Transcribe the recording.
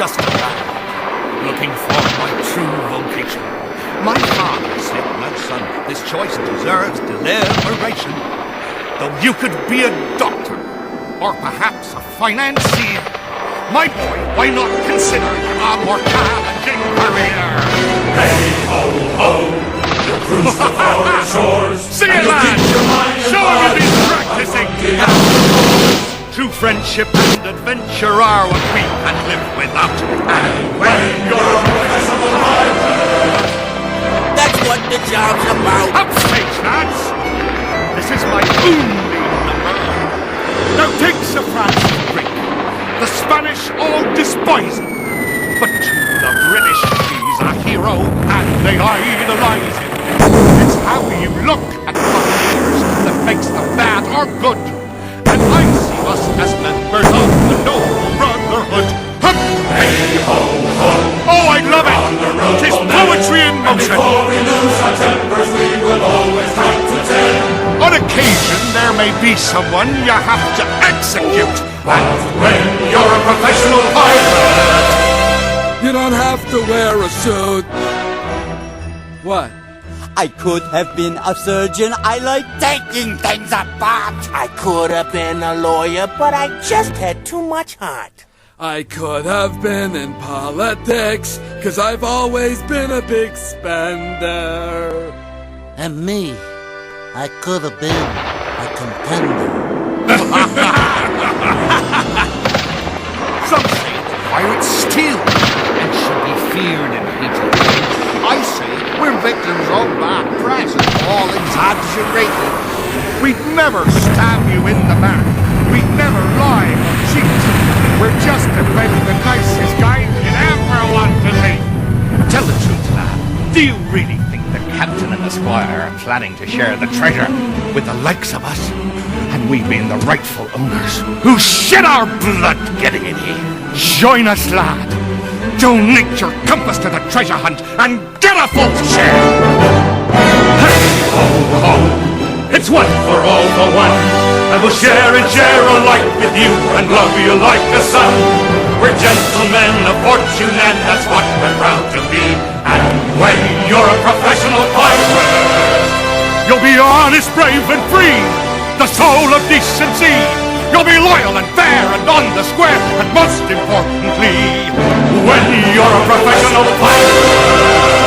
just a lad, looking for my true vocation. My father said, "My son, this choice deserves deliberation. Though you could be a doctor, or perhaps a financier, my boy, why not consider a more challenging career?" Hey ho ho, you cruise the foreign shores. Sing it, lad! Show him you've been practicing! True friendship and adventure are what we can live without. And when you're a professional pilot, That's what the job's about. Up stage, lads! This is my only number. Now take Sir Francis Drake. The Spanish all despise him, but to the British he's a hero, and they idolize him. It's how you look at buccaneers that makes them bad or good. And I see us as members of the noble brotherhood. Hup! hey ho ho, Oh, I love it! on the road 'Tis we'll never- poetry in and motion. before we lose our tempers, we will always count to 10. On occasion, there may be someone you have to execute. And when you're a professional pilot, You don't have to wear a suit. What? I could have been a surgeon. I like taking things apart. I could have been a lawyer, but I just had too much heart. I could have been in politics, 'cause I've always been a big spender. And me, I could have been a contender. Some say the pirates steal and should be feared and hated. I say we're victims of bad press and all exaggerated. We'd never stab you in the back. We'd never lie or cheat. We're just about the nicest guys you'd ever want to meet. Tell the truth, lad. Do you really think the captain and the squire are planning to share the treasure with the likes of us? And we being the rightful owners who shed our blood getting it here. Join us, lad. Donate your compass to the treasure hunt and get a full share. hey ho ho, it's one for all for one. I will share and share alike with you and love you like a son. We're gentlemen of fortune and that's what we're proud to be. And when you're a professional pilot, You'll be honest, brave, and free, the soul of decency. You'll be loyal and fair and on the square, and most importantly, when you're a professional pilot,